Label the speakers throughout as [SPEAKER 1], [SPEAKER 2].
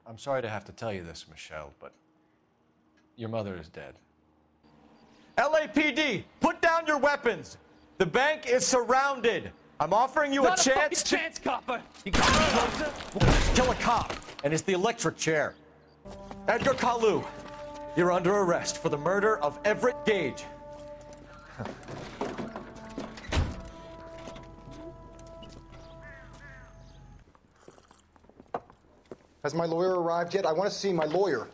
[SPEAKER 1] I'm sorry to have to tell you this, Michelle, but your mother is dead.
[SPEAKER 2] LAPD, put down your weapons. The bank is surrounded. I'm offering you a chance to...
[SPEAKER 3] chance, copper.
[SPEAKER 2] You got closer? Kill a cop, and it's the electric chair. Edgar Kalu, you're under arrest for the murder of Everett Gage.
[SPEAKER 4] Has my lawyer arrived yet? I want to see my lawyer.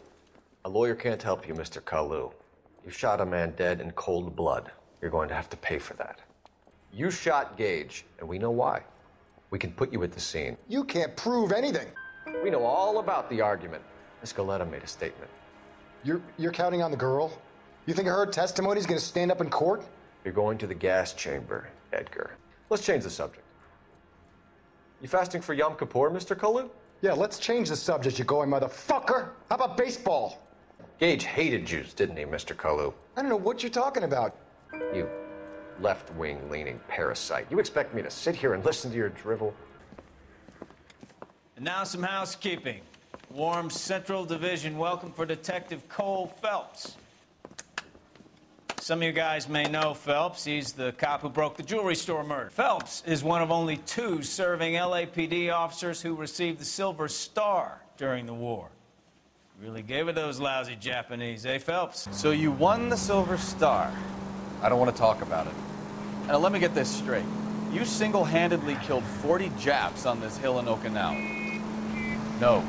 [SPEAKER 1] A lawyer can't help you, Mr. Kalu. You shot a man dead in cold blood. You're going to have to pay for that. You shot Gage, and we know why. We can put you at the scene.
[SPEAKER 4] You can't prove anything.
[SPEAKER 1] We know all about the argument. Miss Galetta made a statement.
[SPEAKER 4] You're counting on the girl? You think her testimony is going to stand up in court?
[SPEAKER 1] You're going to the gas chamber, Edgar. Let's change the subject. You fasting for Yom Kippur, Mr. Kalu?
[SPEAKER 4] Yeah, let's change the subject, you going motherfucker. How about baseball?
[SPEAKER 1] Gage hated Jews, didn't he, Mr. Kalu?
[SPEAKER 4] I don't know what you're talking about.
[SPEAKER 1] You left-wing leaning parasite. You expect me to sit here and listen to your drivel?
[SPEAKER 3] And now some housekeeping. Warm Central Division welcome for Detective Cole Phelps. Some of you guys may know Phelps. He's the cop who broke the jewelry store murder. Phelps is one of only 2 serving LAPD officers who received the Silver Star during the war. Really gave it those lousy Japanese, eh, Phelps?
[SPEAKER 5] So you won the Silver Star. I don't want to talk about it. Now, let me get this straight. You single-handedly killed 40 Japs on this hill in Okinawa. No.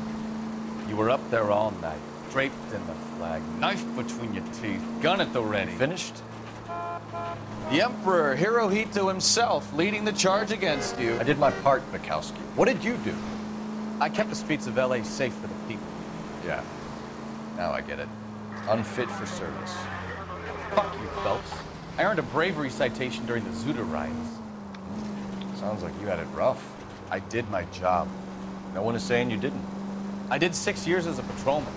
[SPEAKER 5] You were up there all night, draped in the flag, knife between your teeth, gun at the ready.
[SPEAKER 1] Finished?
[SPEAKER 5] The Emperor Hirohito himself leading the charge against you.
[SPEAKER 1] I did my part, Mikowski. What did you do?
[SPEAKER 5] I kept the streets of L.A. safe for the people.
[SPEAKER 1] Yeah. Now I get it. Unfit for service.
[SPEAKER 5] Fuck you, Phelps. I earned a bravery citation during the Zuda riots.
[SPEAKER 1] Sounds like you had it rough.
[SPEAKER 5] I did my job.
[SPEAKER 1] No one is saying you didn't.
[SPEAKER 5] I did 6 years as a patrolman.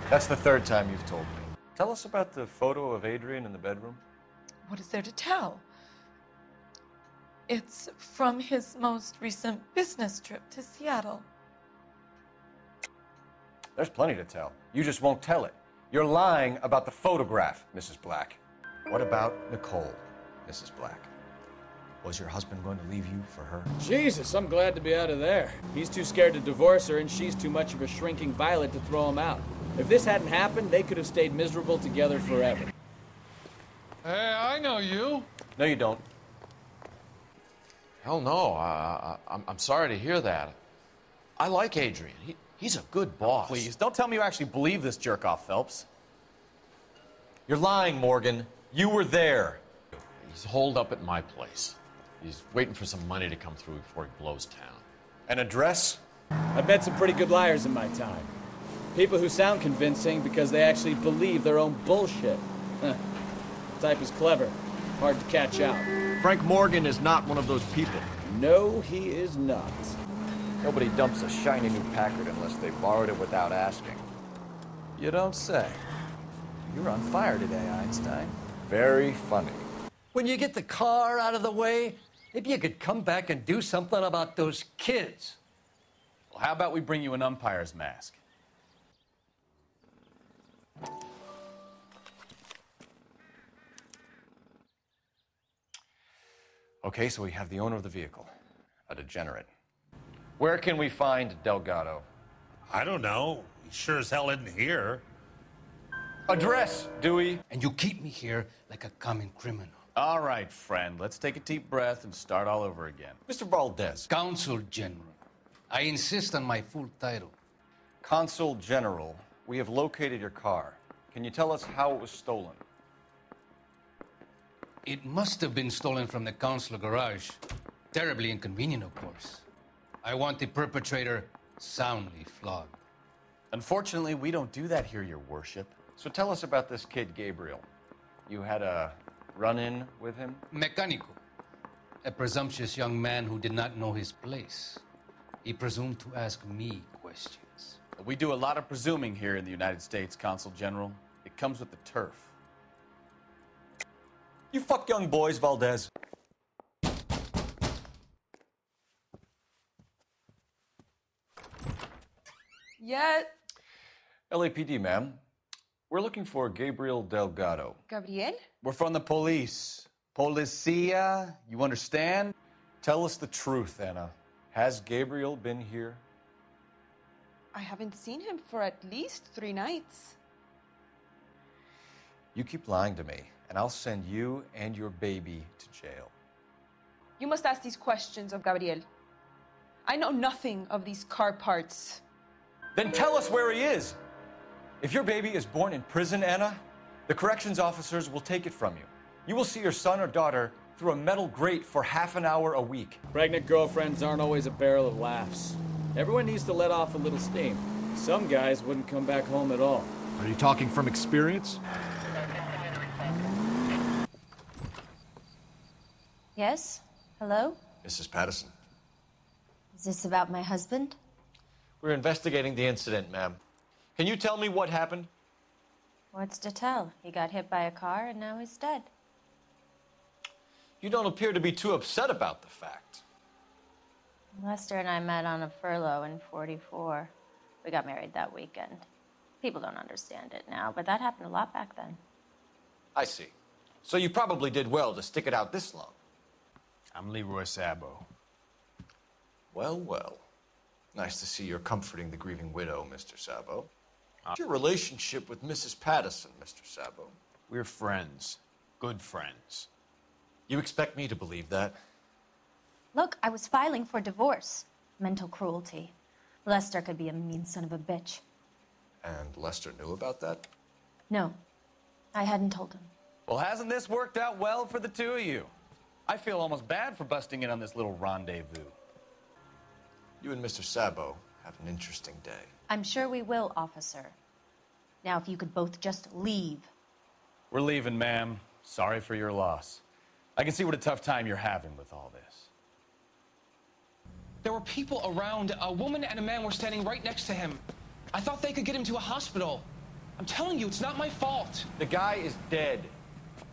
[SPEAKER 1] That's the 3rd time you've told me. Tell us about the photo of Adrian in the bedroom.
[SPEAKER 6] What is there to tell? It's from his most recent business trip to Seattle.
[SPEAKER 1] There's plenty to tell. You just won't tell it. You're lying about the photograph, Mrs. Black. What about Nicole, Mrs. Black? Was your husband going to leave you for her?
[SPEAKER 7] Jesus, I'm glad to be out of there. He's too scared to divorce her, and she's too much of a shrinking violet to throw him out. If this hadn't happened, they could have stayed miserable together forever.
[SPEAKER 8] Hey, I know you.
[SPEAKER 1] No, you don't.
[SPEAKER 8] Hell no. I'm sorry to hear that. I like Adrian. He's a good boss.
[SPEAKER 5] Please, don't tell me you actually believe this jerk-off, Phelps.
[SPEAKER 2] You're lying, Morgan. You were there.
[SPEAKER 8] He's holed up at my place. He's waiting for some money to come through before he blows town.
[SPEAKER 1] An address?
[SPEAKER 7] I've met some pretty good liars in my time. People who sound convincing because they actually believe their own bullshit. The type is clever, hard to catch out.
[SPEAKER 2] Frank Morgan is not one of those people.
[SPEAKER 7] No, he is not.
[SPEAKER 1] Nobody dumps a shiny new Packard unless they borrowed it without asking.
[SPEAKER 5] You don't say. You're on fire today, Einstein.
[SPEAKER 1] Very funny.
[SPEAKER 9] When you get the car out of the way, maybe you could come back and do something about those kids.
[SPEAKER 5] Well, how about we bring you an umpire's mask?
[SPEAKER 1] Okay, so we have the owner of the vehicle, a degenerate. Where can we find Delgado?
[SPEAKER 10] I don't know. He sure as hell isn't here.
[SPEAKER 1] Address, Dewey.
[SPEAKER 9] And you keep me here like a common criminal.
[SPEAKER 5] All right, friend, let's take a deep breath and start all over again.
[SPEAKER 1] Mr. Valdez.
[SPEAKER 9] Consul General. I insist on my full title.
[SPEAKER 1] Consul General, we have located your car. Can you tell us how it was stolen?
[SPEAKER 9] It must have been stolen from the consular garage. Terribly inconvenient, of course. I want the perpetrator soundly flogged.
[SPEAKER 5] Unfortunately, we don't do that here, Your Worship.
[SPEAKER 1] So tell us about this kid, Gabriel. You had a run-in with him?
[SPEAKER 9] Mecánico. A presumptuous young man who did not know his place. He presumed to ask me questions.
[SPEAKER 5] We do a lot of presuming here in the United States, Consul General. It comes with the turf.
[SPEAKER 2] You fuck young boys, Valdez.
[SPEAKER 6] Yet.
[SPEAKER 2] LAPD, ma'am. We're looking for Gabriel Delgado.
[SPEAKER 11] Gabriel?
[SPEAKER 5] We're from the police. Policia, you understand?
[SPEAKER 2] Tell us the truth, Anna. Has Gabriel been here?
[SPEAKER 11] I haven't seen him for at least 3 nights.
[SPEAKER 2] You keep lying to me, and I'll send you and your baby to jail.
[SPEAKER 11] You must ask these questions of Gabriel. I know nothing of these car parts.
[SPEAKER 2] Then tell us where he is. If your baby is born in prison, Anna, the corrections officers will take it from you. You will see your son or daughter through a metal grate for half an hour a week.
[SPEAKER 7] Pregnant girlfriends aren't always a barrel of laughs. Everyone needs to let off a little steam. Some guys wouldn't come back home at all.
[SPEAKER 12] Are you talking from experience?
[SPEAKER 13] Yes? Hello?
[SPEAKER 1] Mrs. Patterson.
[SPEAKER 13] Is this about my husband?
[SPEAKER 2] We're investigating the incident, ma'am. Can you tell me what happened?
[SPEAKER 13] What's to tell? He got hit by a car and now he's dead.
[SPEAKER 2] You don't appear to be too upset about the fact.
[SPEAKER 13] Lester and I met on a furlough in '44. We got married that weekend. People don't understand it now, but that happened a lot back then.
[SPEAKER 2] I see. So you probably did well to stick it out this long.
[SPEAKER 3] I'm Leroy Sabo.
[SPEAKER 1] Well, well. Nice to see you're comforting the grieving widow, Mr. Sabo. What's your relationship with Mrs. Patterson, Mr. Sabo?
[SPEAKER 3] We're friends. Good friends.
[SPEAKER 2] You expect me to believe that?
[SPEAKER 13] Look, I was filing for divorce. Mental cruelty. Lester could be a mean son of a bitch.
[SPEAKER 1] And Lester knew about that?
[SPEAKER 13] No, I hadn't told him.
[SPEAKER 5] Well, hasn't this worked out well for the two of you? I feel almost bad for busting in on this little rendezvous.
[SPEAKER 1] You and Mr. Sabo have an interesting day.
[SPEAKER 13] I'm sure we will, officer. Now, if you could both just leave.
[SPEAKER 5] We're leaving, ma'am. Sorry for your loss. I can see what a tough time you're having with all this.
[SPEAKER 9] There were people around. A woman and a man were standing right next to him. I thought they could get him to a hospital. I'm telling you, it's not my fault.
[SPEAKER 2] The guy is dead,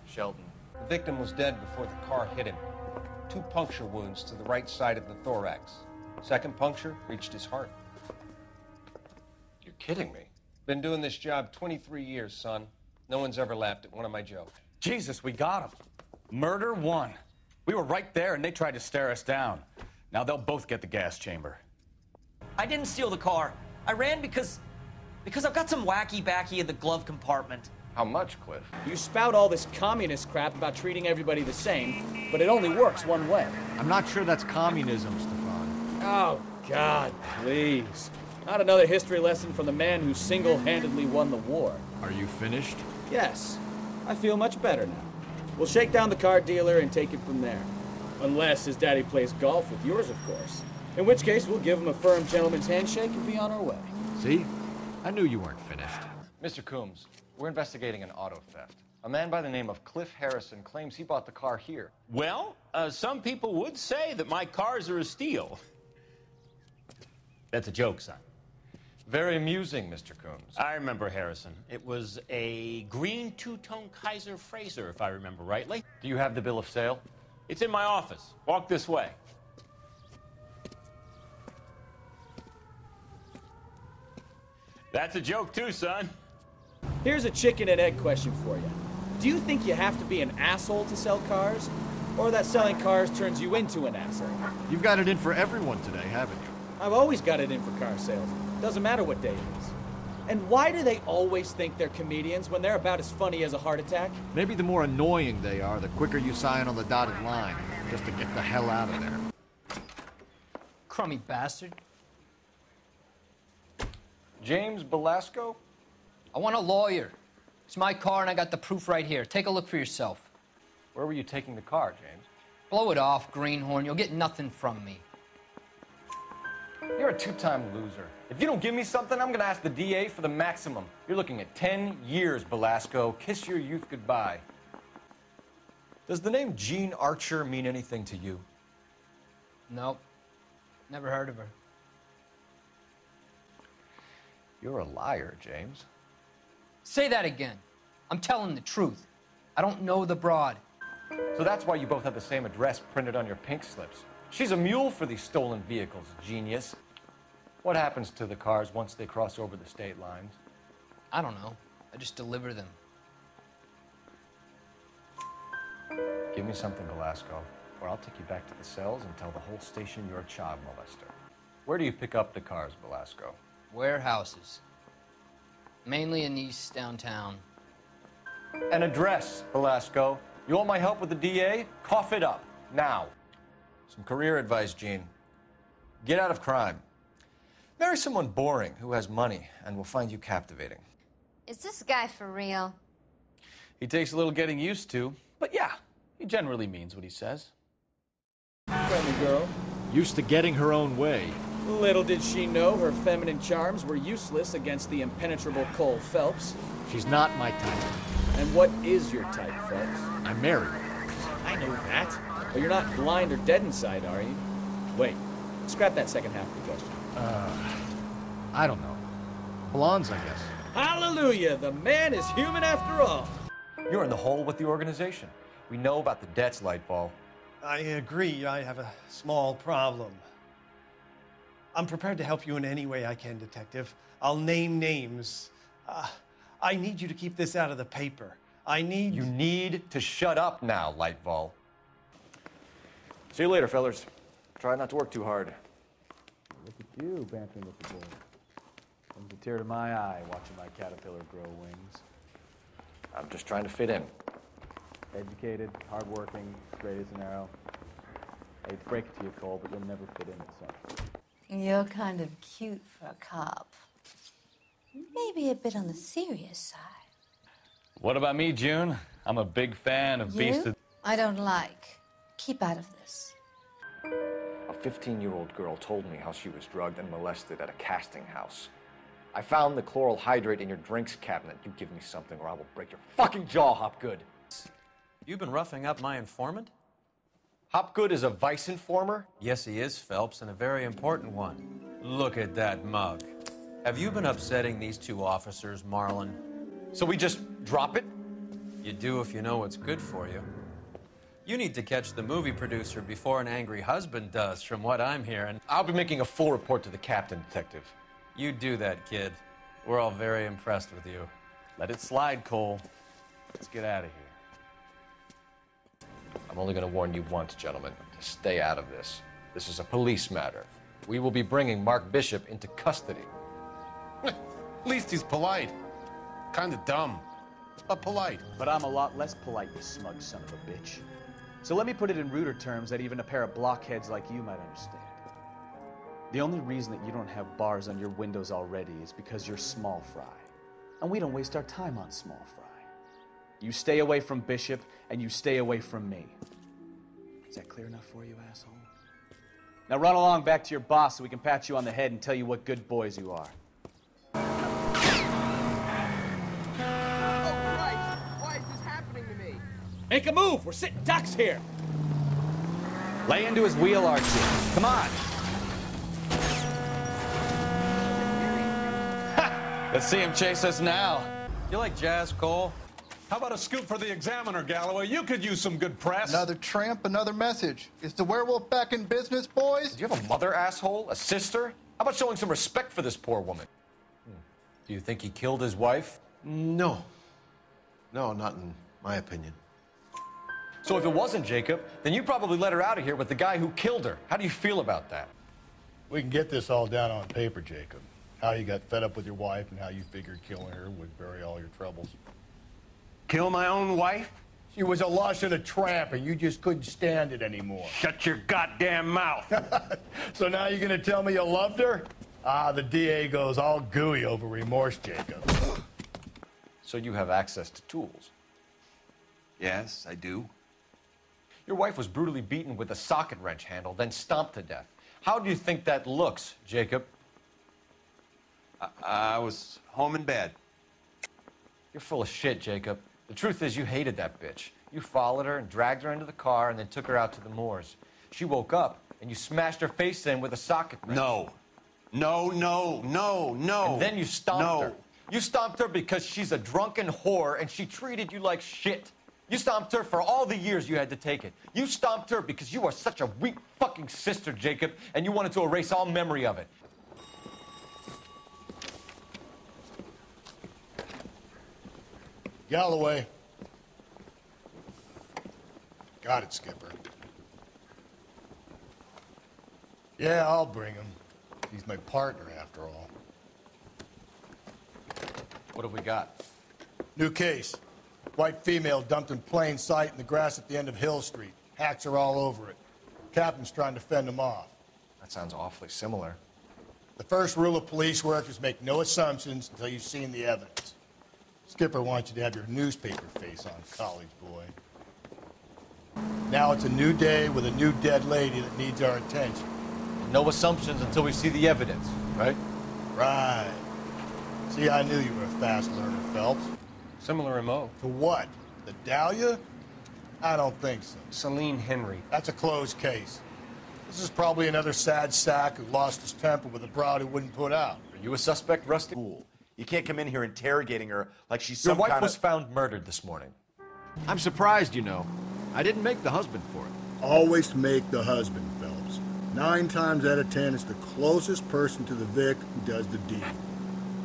[SPEAKER 2] Shelton.
[SPEAKER 14] The victim was dead before the car hit him. 2 puncture wounds to the right side of the thorax. Second puncture reached his heart.
[SPEAKER 1] You're kidding me.
[SPEAKER 14] Been doing this job 23 years, son. No one's ever laughed at one of my jokes.
[SPEAKER 5] Jesus, we got him. Murder 1. We were right there and they tried to stare us down. Now they'll both get the gas chamber.
[SPEAKER 15] I didn't steal the car. I ran because I've got some wacky backy in the glove compartment.
[SPEAKER 1] How much, Cliff?
[SPEAKER 7] You spout all this communist crap about treating everybody the same, but it only works one way.
[SPEAKER 12] I'm not sure that's communism, Stefan.
[SPEAKER 7] Oh, God, please. Not another history lesson from the man who single-handedly won the war.
[SPEAKER 12] Are you finished?
[SPEAKER 7] Yes. I feel much better now. We'll shake down the car dealer and take it from there. Unless his daddy plays golf with yours, of course. In which case, we'll give him a firm gentleman's handshake and be on our way.
[SPEAKER 12] See? I knew you weren't finished.
[SPEAKER 2] Mr. Coombs, we're investigating an auto theft. A man by the name of Cliff Harrison claims he bought the car here.
[SPEAKER 3] Well, some people would say that my cars are a steal. That's a joke, son.
[SPEAKER 2] Very amusing, Mr. Coombs.
[SPEAKER 3] I remember Harrison. It was a green two-tone Kaiser Frazer, if I remember rightly.
[SPEAKER 2] Do you have the bill of sale?
[SPEAKER 3] It's in my office. Walk this way. That's a joke too, son.
[SPEAKER 7] Here's a chicken and egg question for you. Do you think you have to be an asshole to sell cars? Or that selling cars turns you into an asshole?
[SPEAKER 12] You've got it in for everyone today, haven't you?
[SPEAKER 7] I've always got it in for car sales. Doesn't matter what day it is. And why do they always think they're comedians when they're about as funny as a heart attack?
[SPEAKER 12] Maybe the more annoying they are, the quicker you sign on the dotted line, just to get the hell out of there.
[SPEAKER 15] Crummy bastard.
[SPEAKER 2] James Belasco?
[SPEAKER 15] I want a lawyer. It's my car and I got the proof right here. Take a look for yourself.
[SPEAKER 2] Where were you taking the car, James?
[SPEAKER 15] Blow it off, greenhorn. You'll get nothing from me.
[SPEAKER 2] You're a two-time loser. If you don't give me something, I'm gonna ask the DA for the maximum. You're looking at 10 years, Belasco. Kiss your youth goodbye. Does the name Jean Archer mean anything to you?
[SPEAKER 15] Nope. Never heard of her.
[SPEAKER 2] You're a liar, James.
[SPEAKER 15] Say that again. I'm telling the truth. I don't know the broad.
[SPEAKER 2] So that's why you both have the same address printed on your pink slips. She's a mule for these stolen vehicles, genius. What happens to the cars once they cross over the state lines?
[SPEAKER 9] I don't know. I just deliver them.
[SPEAKER 2] Give me something, Velasco, or I'll take you back to the cells and tell the whole station you're a child molester. Where do you pick up the cars, Velasco?
[SPEAKER 9] Warehouses. Mainly in East downtown.
[SPEAKER 2] An address, Velasco. You want my help with the DA? Cough it up, now. Some career advice, Gene. Get out of crime. Marry someone boring who has money and will find you captivating.
[SPEAKER 16] Is this guy for real?
[SPEAKER 5] He takes a little getting used to, but yeah, he generally means what he says.
[SPEAKER 7] Friendly girl.
[SPEAKER 12] Used to getting her own way.
[SPEAKER 7] Little did she know her feminine charms were useless against the impenetrable Cole Phelps.
[SPEAKER 12] She's not my type.
[SPEAKER 7] And what is your type, Phelps?
[SPEAKER 12] I'm married.
[SPEAKER 7] I know that. But you're not blind or dead inside, are you? Wait, scrap that second half of the question.
[SPEAKER 12] I don't know. Blondes, I guess.
[SPEAKER 7] Hallelujah! The man is human after all.
[SPEAKER 2] You're in the hole with the organization. We know about the debts, Lightball.
[SPEAKER 17] I agree. I have a small problem. I'm prepared to help you in any way I can, Detective. I'll name names. I need you to keep this out of the paper. You
[SPEAKER 2] need to shut up now, Lightball. See you later, fellas. Try not to work too hard.
[SPEAKER 5] Look at you, bantering with the boy. Comes a tear to my eye watching my caterpillar grow wings.
[SPEAKER 2] I'm just trying to fit in.
[SPEAKER 5] Educated, hardworking, straight as an arrow. I hate to break it to you, Cole, but you'll never fit in at something.
[SPEAKER 18] You're kind of cute for a cop. Maybe a bit on the serious side.
[SPEAKER 5] What about me, June? I'm a big fan of Beast.
[SPEAKER 18] I don't like. Keep out of this.
[SPEAKER 1] A 15-year-old girl told me how she was drugged and molested at a casting house. I found the chloral hydrate in your drinks cabinet. You give me something or I will break your fucking jaw, Hopgood.
[SPEAKER 14] You've been roughing up my informant?
[SPEAKER 2] Hopgood is a vice informer?
[SPEAKER 14] Yes, he is, Phelps, and a very important one. Look at that mug. Have you been upsetting these two officers, Marlon?
[SPEAKER 2] So we just drop it?
[SPEAKER 14] You do if you know what's good for you. You need to catch the movie producer before an angry husband does, from what I'm hearing.
[SPEAKER 2] I'll be making a full report to the captain, Detective.
[SPEAKER 14] You do that, kid. We're all very impressed with you.
[SPEAKER 5] Let it slide, Cole. Let's get out of here.
[SPEAKER 1] I'm only going to warn you once, gentlemen, to stay out of this. This is a police matter. We will be bringing Mark Bishop into custody.
[SPEAKER 10] At least he's polite. Kind of dumb, but polite.
[SPEAKER 7] But I'm a lot less polite, you smug son of a bitch. So let me put it in ruder terms that even a pair of blockheads like you might understand. The only reason that you don't have bars on your windows already is because you're small fry. And we don't waste our time on small fry. You stay away from Bishop, and you stay away from me. Is that clear enough for you, asshole? Now run along back to your boss so we can pat you on the head and tell you what good boys you are.
[SPEAKER 19] Oh, Christ! Why is this happening to me?
[SPEAKER 7] Make a move! We're sitting ducks here! Lay into his wheel, Archie. Come on!
[SPEAKER 5] Let's see him chase us now.
[SPEAKER 14] You like jazz, Cole?
[SPEAKER 10] How about a scoop for the Examiner, Galloway? You could use some good press.
[SPEAKER 4] Another tramp, another message. Is the werewolf back in business, boys?
[SPEAKER 2] Do you have a mother, asshole? A sister? How about showing some respect for this poor woman? Do you think he killed his wife?
[SPEAKER 8] No. No, not in my opinion.
[SPEAKER 2] So if it wasn't Jacob, then you probably let her out of here with the guy who killed her. How do you feel about that?
[SPEAKER 20] We can get this all down on paper, Jacob. How you got fed up with your wife and how you figured killing her would bury all your troubles.
[SPEAKER 10] Kill my own wife?
[SPEAKER 20] She was a lush and a tramp, and you just couldn't stand it anymore.
[SPEAKER 10] Shut your goddamn mouth.
[SPEAKER 20] So now you're gonna tell me you loved her? Ah, the DA goes all gooey over remorse, Jacob.
[SPEAKER 2] So you have access to tools?
[SPEAKER 8] Yes, I do.
[SPEAKER 2] Your wife was brutally beaten with a socket wrench handle, then stomped to death. How do you think that looks, Jacob?
[SPEAKER 8] I was home in bed.
[SPEAKER 2] You're full of shit, Jacob. The truth is you hated that bitch. You followed her and dragged her into the car and then took her out to the moors. She woke up and you smashed her face in with a socket wrench.
[SPEAKER 8] No. No, no, no, no.
[SPEAKER 2] And then you stomped her. You stomped her because she's a drunken whore and she treated you like shit. You stomped her for all the years you had to take it. You stomped her because you are such a weak fucking sister, Jacob, and you wanted to erase all memory of it.
[SPEAKER 20] Galloway. Got it, Skipper. Yeah, I'll bring him. He's my partner, after all.
[SPEAKER 2] What have we got?
[SPEAKER 20] New case. White female dumped in plain sight in the grass at the end of Hill Street. Hacks are all over it. Captain's trying to fend them off.
[SPEAKER 2] That sounds awfully similar.
[SPEAKER 20] The first rule of police work is make no assumptions until you've seen the evidence. Skipper wants you to have your newspaper face on, college boy. Now it's a new day with a new dead lady that needs our attention.
[SPEAKER 2] No assumptions until we see the evidence, right?
[SPEAKER 20] Right. See, I knew you were a fast learner, Phelps.
[SPEAKER 14] Similar MO.
[SPEAKER 20] To what? The Dahlia? I don't think so.
[SPEAKER 14] Celine Henry.
[SPEAKER 20] That's a closed case. This is probably another sad sack who lost his temper with a broad who wouldn't put out.
[SPEAKER 2] Are you a suspect, Rusty?
[SPEAKER 21] Cool. You can't come in here interrogating her like she's
[SPEAKER 2] Your
[SPEAKER 21] some
[SPEAKER 2] wife
[SPEAKER 21] kind
[SPEAKER 2] was
[SPEAKER 21] of...
[SPEAKER 2] found murdered this morning.
[SPEAKER 12] I'm surprised, you know. I didn't make the husband for it.
[SPEAKER 20] Always make the husband, Phelps. 9 times out of 10, it's the closest person to the Vic who does the deed.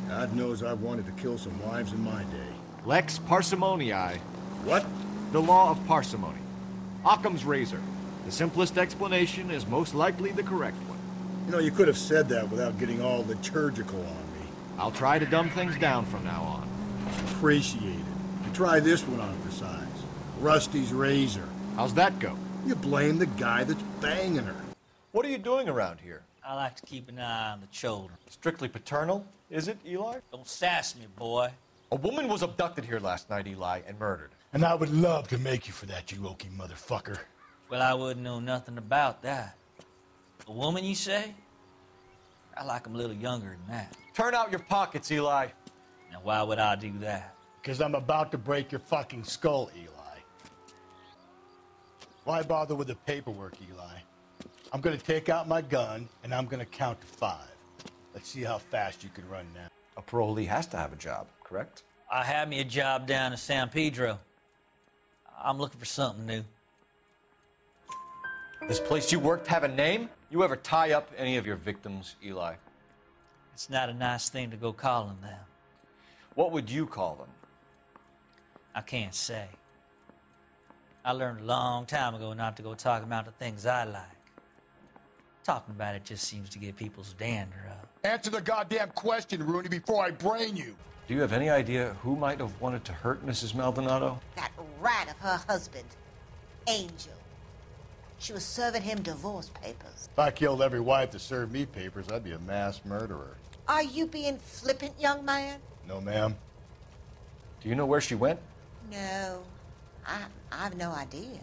[SPEAKER 20] God knows I've wanted to kill some wives in my day.
[SPEAKER 12] Lex parsimoniae.
[SPEAKER 20] What?
[SPEAKER 12] The law of parsimony. Occam's razor. The simplest explanation is most likely the correct one.
[SPEAKER 20] You know, you could have said that without getting all liturgical on me.
[SPEAKER 12] I'll try to dumb things down from now on.
[SPEAKER 20] Appreciate it. And try this one on for size. Rusty's razor.
[SPEAKER 12] How's that go?
[SPEAKER 20] You blame the guy that's banging her.
[SPEAKER 2] What are you doing around here?
[SPEAKER 15] I like to keep an eye on the children.
[SPEAKER 2] Strictly paternal, is it, Eli?
[SPEAKER 15] Don't sass me, boy.
[SPEAKER 2] A woman was abducted here last night, Eli, and murdered.
[SPEAKER 20] And I would love to make you for that, you oaky motherfucker.
[SPEAKER 15] Well, I wouldn't know nothing about that. A woman, you say? I like 'em a little younger than that.
[SPEAKER 2] Turn out your pockets, Eli.
[SPEAKER 15] Now, why would I do that?
[SPEAKER 20] Because I'm about to break your fucking skull, Eli. Why bother with the paperwork, Eli? I'm gonna take out my gun, and I'm gonna count to 5. Let's see how fast you can run now.
[SPEAKER 2] A parolee has to have a job, correct?
[SPEAKER 15] I had me a job down in San Pedro. I'm looking for something new.
[SPEAKER 2] This place you worked have a name? You ever tie up any of your victims, Eli?
[SPEAKER 15] It's not a nice thing to go calling them.
[SPEAKER 2] What would you call them?
[SPEAKER 15] I can't say. I learned a long time ago not to go talking about the things I like. Talking about it just seems to get people's dander up.
[SPEAKER 20] Answer the goddamn question, Rooney, before I brain you.
[SPEAKER 2] Do you have any idea who might have wanted to hurt Mrs. Maldonado?
[SPEAKER 22] That rat of her husband, Angel. She was serving him divorce papers.
[SPEAKER 20] If I killed every wife that served me papers, I'd be a mass murderer.
[SPEAKER 22] Are you being flippant, young man?
[SPEAKER 20] No, ma'am.
[SPEAKER 2] Do you know where she went?
[SPEAKER 22] No, I've no idea.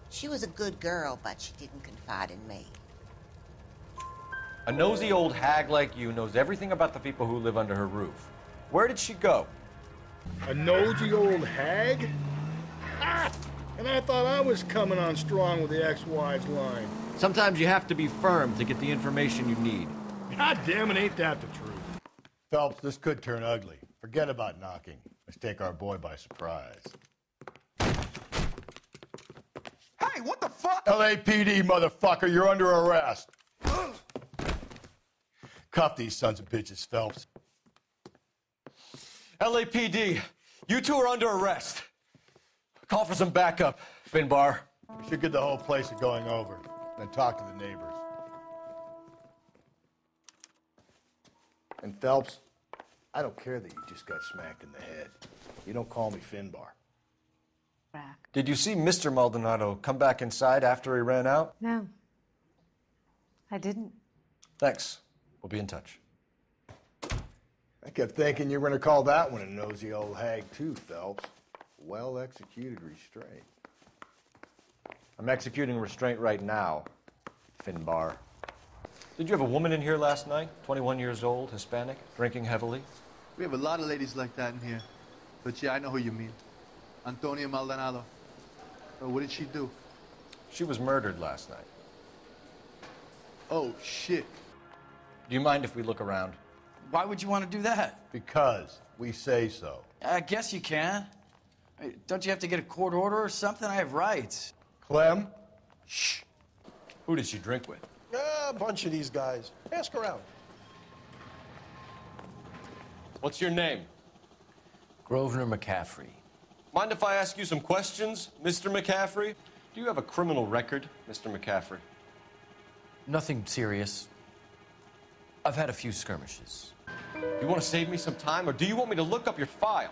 [SPEAKER 22] She was a good girl, but she didn't confide in me.
[SPEAKER 2] A nosy old hag like you knows everything about the people who live under her roof. Where did she go?
[SPEAKER 20] A nosy old hag? Ah! And I thought I was coming on strong with the ex-wives line.
[SPEAKER 12] Sometimes you have to be firm to get the information you need.
[SPEAKER 20] God damn it, ain't that the truth? Phelps, this could turn ugly. Forget about knocking. Let's take our boy by surprise.
[SPEAKER 19] Hey, what the fuck?
[SPEAKER 20] LAPD, motherfucker, you're under arrest. Cuff these sons of bitches, Phelps.
[SPEAKER 2] LAPD, you two are under arrest. Call for some backup, Finbar.
[SPEAKER 20] We should get the whole place a going over, then talk to the neighbors. And Phelps, I don't care that you just got smacked in the head. You don't call me Finbar.
[SPEAKER 2] Did you see Mr. Maldonado come back inside after he ran out?
[SPEAKER 23] No, I didn't.
[SPEAKER 2] Thanks. We'll be in touch.
[SPEAKER 20] I kept thinking you were going to call that one a nosy old hag too, Phelps. Well-executed restraint.
[SPEAKER 2] I'm executing restraint right now, Finbar. Did you have a woman in here last night? 21 years old, Hispanic, drinking heavily?
[SPEAKER 24] We have a lot of ladies like that in here. But yeah, I know who you mean. Antonia Maldonado. What did she do?
[SPEAKER 2] She was murdered last night.
[SPEAKER 24] Oh, shit.
[SPEAKER 2] Do you mind if we look around?
[SPEAKER 7] Why would you want to do that?
[SPEAKER 20] Because we say so.
[SPEAKER 7] I guess you can. Don't you have to get a court order or something? I have rights.
[SPEAKER 20] Clem?
[SPEAKER 2] Shh. Who did she drink with?
[SPEAKER 19] A bunch of these guys. Ask around.
[SPEAKER 2] What's your name?
[SPEAKER 14] Grosvenor McCaffrey.
[SPEAKER 2] Mind if I ask you some questions, Mr. McCaffrey? Do you have a criminal record, Mr. McCaffrey?
[SPEAKER 14] Nothing serious. I've had a few skirmishes.
[SPEAKER 2] You want to save me some time, or do you want me to look up your file?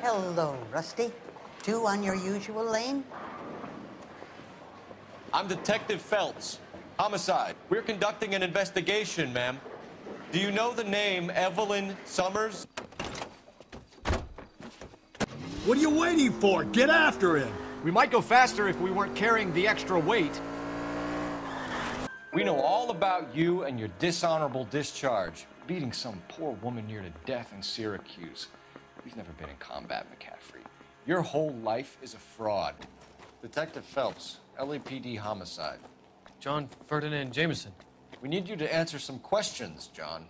[SPEAKER 22] Hello, Rusty. Two on your usual lane?
[SPEAKER 2] I'm Detective Phelps. Homicide. We're conducting an investigation, ma'am. Do you know the name Evelyn Summers?
[SPEAKER 12] What are you waiting for? Get after him! We might go faster if we weren't carrying the extra weight.
[SPEAKER 2] We know all about you and your dishonorable discharge, beating some poor woman near to death in Syracuse. You've never been in combat, McCaffrey. Your whole life is a fraud. Detective Phelps, LAPD homicide.
[SPEAKER 3] John Ferdinand Jameson.
[SPEAKER 2] We need you to answer some questions, John.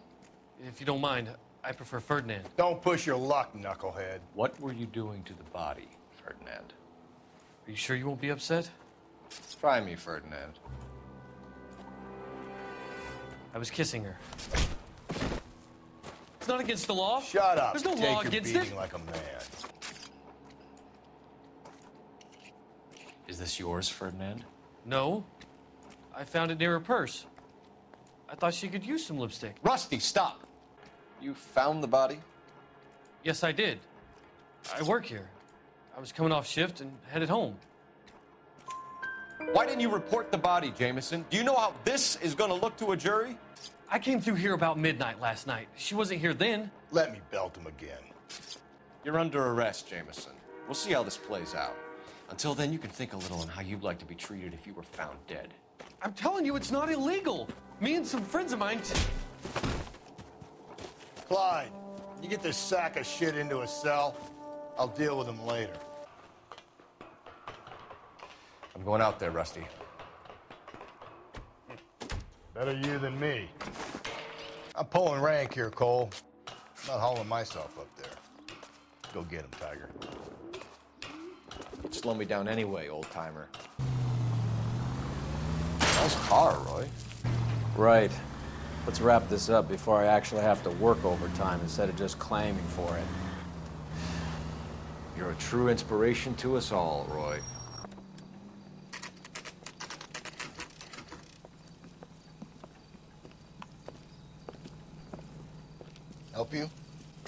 [SPEAKER 3] If you don't mind, I prefer Ferdinand.
[SPEAKER 20] Don't push your luck, knucklehead.
[SPEAKER 2] What were you doing to the body, Ferdinand?
[SPEAKER 3] Are you sure you won't be upset?
[SPEAKER 2] Try me, Ferdinand.
[SPEAKER 3] I was kissing her. It's not against the law.
[SPEAKER 20] Shut up.
[SPEAKER 3] There's no
[SPEAKER 20] Take
[SPEAKER 3] law
[SPEAKER 20] your
[SPEAKER 3] against
[SPEAKER 20] beating
[SPEAKER 3] it.
[SPEAKER 20] like a man.
[SPEAKER 2] Is this yours, Ferdinand?
[SPEAKER 3] No. I found it near her purse. I thought she could use some lipstick.
[SPEAKER 2] Rusty, stop! You found the body?
[SPEAKER 3] Yes, I did. I work here. I was coming off shift and headed home.
[SPEAKER 2] Why didn't you report the body, Jameson? Do you know how this is going to look to a jury?
[SPEAKER 3] I came through here about midnight last night. She wasn't here then.
[SPEAKER 20] Let me belt him again.
[SPEAKER 2] You're under arrest, Jameson. We'll see how this plays out. Until then, you can think a little on how you'd like to be treated if you were found dead.
[SPEAKER 3] I'm telling you, it's not illegal. Me and some friends of mine...
[SPEAKER 20] Clyde, you get this sack of shit into a cell. I'll deal with him later.
[SPEAKER 2] I'm going out there, Rusty.
[SPEAKER 20] Better you than me. I'm pulling rank here, Cole. I'm not hauling myself up there. Go get him, Tiger.
[SPEAKER 2] You'd slow me down anyway, old-timer. Nice car, Roy.
[SPEAKER 6] Right. Let's wrap this up before I actually have to work overtime instead of just claiming for it.
[SPEAKER 2] You're a true inspiration to us all, Roy.
[SPEAKER 20] Help you?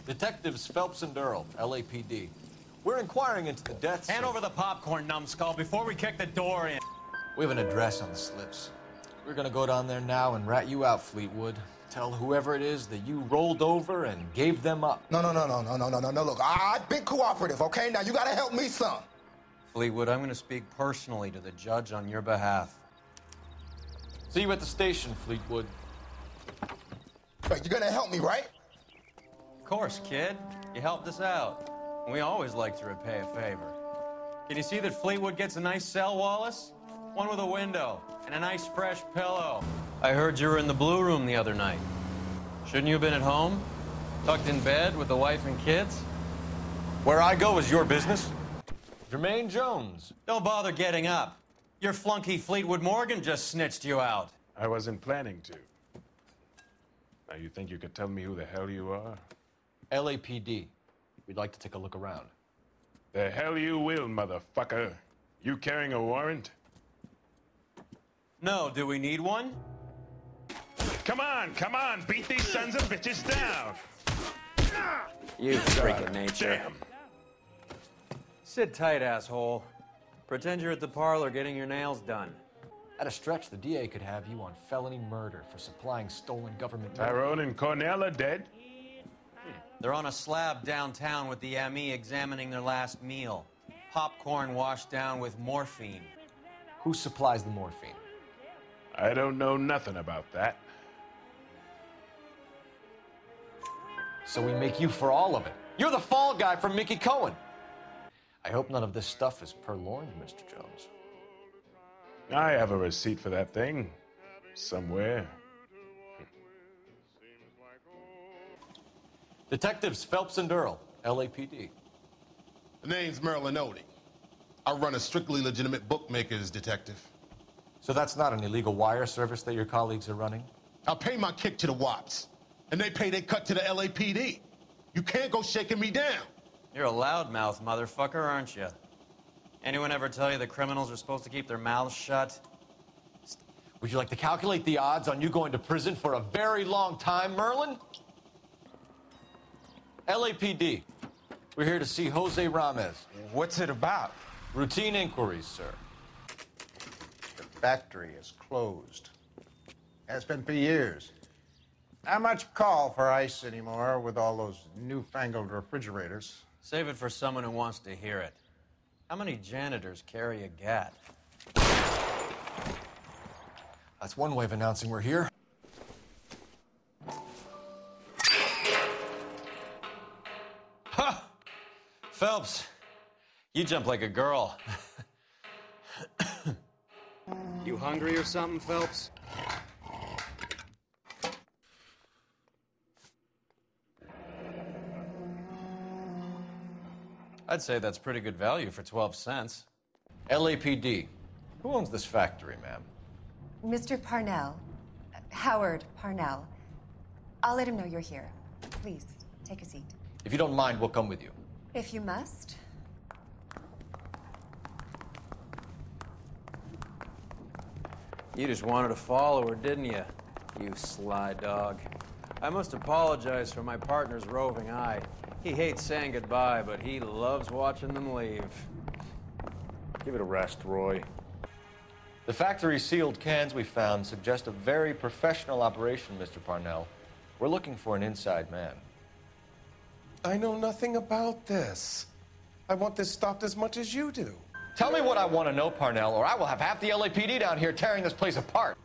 [SPEAKER 2] Detectives Phelps and Earl, LAPD. We're inquiring into the deaths.
[SPEAKER 11] Hand over the popcorn, numbskull, before we kick the door in.
[SPEAKER 2] We have an address on the slips. We're gonna go down there now and rat you out, Fleetwood. Tell whoever it is that you rolled over and gave them up.
[SPEAKER 13] No. Look, I've been cooperative, okay? Now you gotta help me some.
[SPEAKER 6] Fleetwood, I'm going to speak personally to the judge on your behalf.
[SPEAKER 2] See you at the station, Fleetwood.
[SPEAKER 13] Wait, you're gonna help me, right?
[SPEAKER 6] Of course, kid. You helped us out. We always like to repay a favor. Can you see that Fleetwood gets a nice cell, Wallace? One with a window and a nice fresh pillow. I heard you were in the blue room the other night. Shouldn't you have been at home? Tucked in bed with the wife and kids?
[SPEAKER 2] Where I go is your business. Jermaine Jones.
[SPEAKER 6] Don't bother getting up. Your flunky Fleetwood Morgan just snitched you out.
[SPEAKER 25] I wasn't planning to. Now, you think you could tell me who the hell you are?
[SPEAKER 2] LAPD. We'd like to take a look around.
[SPEAKER 25] The hell you will, motherfucker. You carrying a warrant?
[SPEAKER 6] No, do we need one?
[SPEAKER 25] Come on, beat these sons of bitches down.
[SPEAKER 6] You freaking nature.
[SPEAKER 25] Damn.
[SPEAKER 6] Sit tight, asshole. Pretend you're at the parlor getting your nails done.
[SPEAKER 2] At a stretch, the DA could have you on felony murder for supplying stolen government money.
[SPEAKER 25] Tyrone and Cornell are dead?
[SPEAKER 6] They're on a slab downtown with the ME examining their last meal. Popcorn washed down with morphine.
[SPEAKER 2] Who supplies the morphine?
[SPEAKER 25] I don't know nothing about that.
[SPEAKER 2] So we make you for all of it. You're the fall guy from Mickey Cohen. I hope none of this stuff is purloined, Mr. Jones.
[SPEAKER 25] I have a receipt for that thing. Somewhere.
[SPEAKER 2] Detectives Phelps and Earl, LAPD.
[SPEAKER 10] The name's Merlin Odie. I run a strictly legitimate bookmaker's detective.
[SPEAKER 2] So that's not an illegal wire service that your colleagues are running?
[SPEAKER 10] I pay my kick to the Wops, and they pay their cut to the LAPD. You can't go shaking me down.
[SPEAKER 6] You're a loudmouth motherfucker, aren't you? Anyone ever tell you that criminals are supposed to keep their mouths shut?
[SPEAKER 2] Would you like to calculate the odds on you going to prison for a very long time, Merlin? LAPD. We're here to see Jose Ramez.
[SPEAKER 1] What's it about?
[SPEAKER 2] Routine inquiries, sir.
[SPEAKER 9] The factory is closed. Has been for years. Not much call for ice anymore with all those newfangled refrigerators.
[SPEAKER 6] Save it for someone who wants to hear it. How many janitors carry a gat?
[SPEAKER 2] That's one way of announcing we're here.
[SPEAKER 6] Ha! Phelps, you jump like a girl. You hungry or something, Phelps? I'd say that's pretty good value for 12 cents.
[SPEAKER 2] LAPD. Who owns this factory, ma'am?
[SPEAKER 23] Mr. Parnell. Howard Parnell. I'll let him know you're here. Please, take a seat.
[SPEAKER 2] If you don't mind, we'll come with you.
[SPEAKER 23] If you must.
[SPEAKER 6] You just wanted a follower, didn't you? You sly dog. I must apologize for my partner's roving eye. He hates saying goodbye, but he loves watching them leave.
[SPEAKER 2] Give it a rest, Roy. The factory sealed cans we found suggest a very professional operation, Mr. Parnell. We're looking for an inside man.
[SPEAKER 10] I know nothing about this. I want this stopped as much as you do.
[SPEAKER 2] Tell me what I want to know, Parnell, or I will have half the LAPD down here tearing this place apart.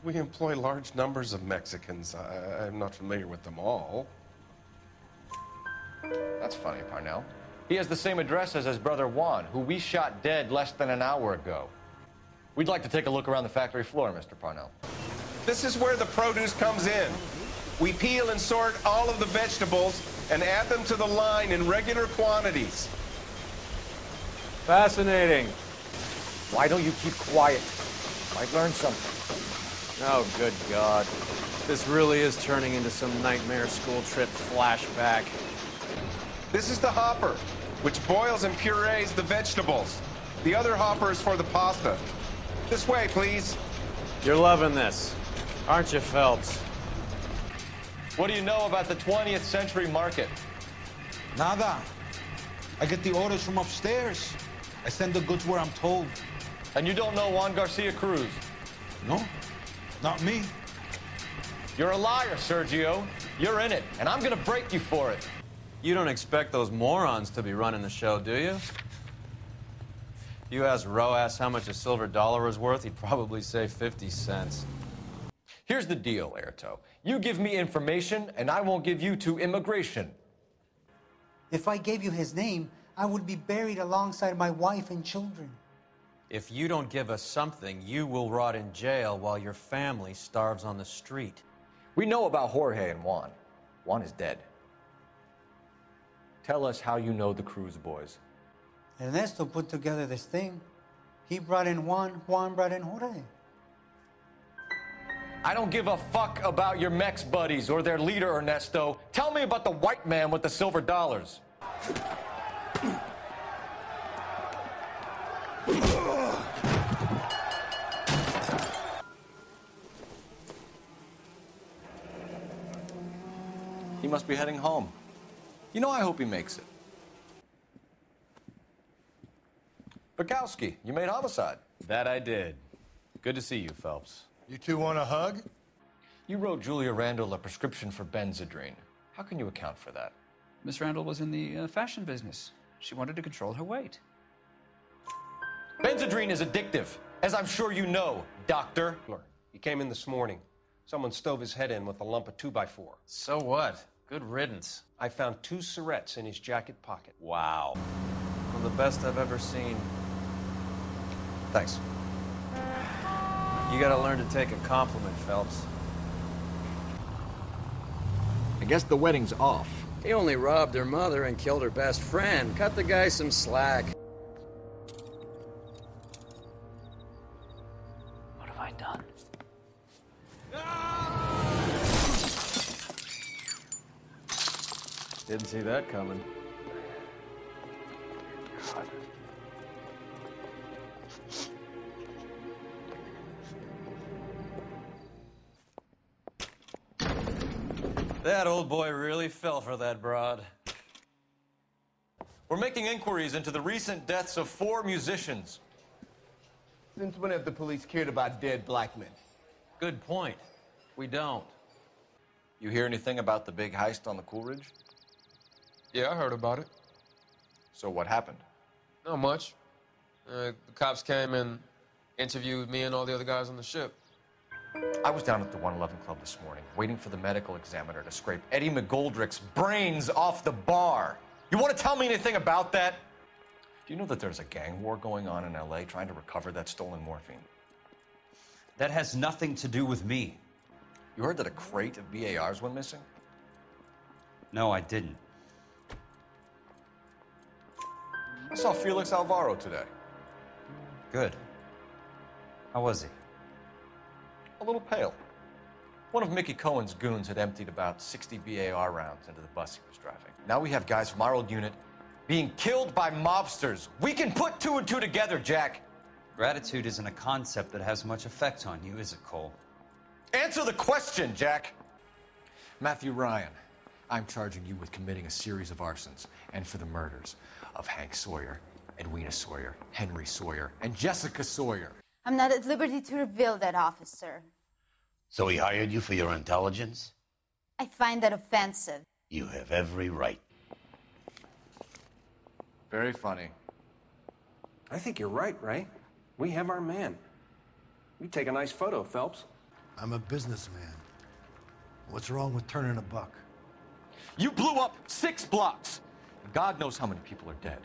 [SPEAKER 10] We employ large numbers of Mexicans. I'm not familiar with them all.
[SPEAKER 2] That's funny, Parnell. He has the same address as his brother Juan, who we shot dead less than an hour ago. We'd like to take a look around the factory floor, Mr. Parnell.
[SPEAKER 10] This is where the produce comes in. We peel and sort all of the vegetables and add them to the line in regular quantities.
[SPEAKER 6] Fascinating.
[SPEAKER 2] Why don't you keep quiet? Might learn something.
[SPEAKER 6] Oh, good God. This really is turning into some nightmare school trip flashback.
[SPEAKER 10] This is the hopper, which boils and purees the vegetables. The other hopper is for the pasta. This way, please.
[SPEAKER 6] You're loving this, aren't you, Phelps?
[SPEAKER 2] What do you know about the 20th century market?
[SPEAKER 16] Nada. I get the orders from upstairs. I send the goods where I'm told.
[SPEAKER 2] And you don't know Juan Garcia Cruz?
[SPEAKER 16] No, not me.
[SPEAKER 2] You're a liar, Sergio. You're in it, and I'm gonna break you for it.
[SPEAKER 6] You don't expect those morons to be running the show, do you? If you asked Roas how much a silver dollar was worth, he'd probably say 50 cents.
[SPEAKER 2] Here's the deal, Airto. You give me information, and I won't give you to immigration.
[SPEAKER 17] If I gave you his name, I would be buried alongside my wife and children.
[SPEAKER 6] If you don't give us something, you will rot in jail while your family starves on the street.
[SPEAKER 2] We know about Jorge and Juan. Juan is dead. Tell us how you know the Cruz boys.
[SPEAKER 17] Ernesto put together this thing. He brought in Juan, Juan brought in Jorge.
[SPEAKER 2] I don't give a fuck about your Mex buddies or their leader, Ernesto. Tell me about the white man with the silver dollars. He must be heading home. You know, I hope he makes it. Bukowski, you made homicide.
[SPEAKER 5] That I did. Good to see you, Phelps.
[SPEAKER 20] You two want a hug?
[SPEAKER 2] You wrote Julia Randall a prescription for Benzedrine. How can you account for that?
[SPEAKER 18] Miss Randall was in the fashion business. She wanted to control her weight.
[SPEAKER 2] Benzedrine is addictive, as I'm sure you know, doctor.
[SPEAKER 14] He came in this morning. Someone stove his head in with a lump of 2x4.
[SPEAKER 6] So what? Good riddance.
[SPEAKER 14] I found 2 cigarettes in his jacket pocket.
[SPEAKER 6] Wow. One of the best I've ever seen.
[SPEAKER 14] Thanks.
[SPEAKER 6] You gotta learn to take a compliment, Phelps.
[SPEAKER 12] I guess the wedding's off.
[SPEAKER 6] He only robbed her mother and killed her best friend. Cut the guy some slack.
[SPEAKER 15] What have I done?
[SPEAKER 3] Didn't see that coming.
[SPEAKER 25] God.
[SPEAKER 2] That old boy really fell for that broad. We're making inquiries into the recent deaths of 4 musicians.
[SPEAKER 1] Since when have the police cared about dead black men?
[SPEAKER 6] Good point. We don't.
[SPEAKER 2] You hear anything about the big heist on the Coolidge?
[SPEAKER 4] Yeah, I heard about it.
[SPEAKER 2] So what happened?
[SPEAKER 4] Not much. The cops came and interviewed me and all the other guys on the ship.
[SPEAKER 2] I was down at the 111 Club this morning, waiting for the medical examiner to scrape Eddie McGoldrick's brains off the bar. You want to tell me anything about that? Do you know that there's a gang war going on in L.A. trying to recover that stolen morphine?
[SPEAKER 8] That has nothing to do with me.
[SPEAKER 2] You heard that a crate of BARs went missing?
[SPEAKER 8] No, I didn't.
[SPEAKER 2] I saw Felix Alvaro today.
[SPEAKER 8] Good. How was he?
[SPEAKER 2] A little pale. One of Mickey Cohen's goons had emptied about 60 BAR rounds into the bus he was driving. Now we have guys from our old unit being killed by mobsters. We can put 2 and 2 together, Jack.
[SPEAKER 8] Gratitude isn't a concept that has much effect on you, is it, Cole?
[SPEAKER 2] Answer the question, Jack. Matthew Ryan, I'm charging you with committing a series of arsons and for the murders of Hank Sawyer, Edwina Sawyer, Henry Sawyer, and Jessica Sawyer.
[SPEAKER 21] I'm not at liberty to reveal that, officer.
[SPEAKER 24] So he hired you for your intelligence?
[SPEAKER 21] I find that offensive.
[SPEAKER 24] You have every right.
[SPEAKER 2] Very funny.
[SPEAKER 26] I think you're right, Ray. We have our man. You take a nice photo, Phelps.
[SPEAKER 27] I'm a businessman. What's wrong with turning a buck?
[SPEAKER 2] You blew up 6 blocks. God knows how many people are dead.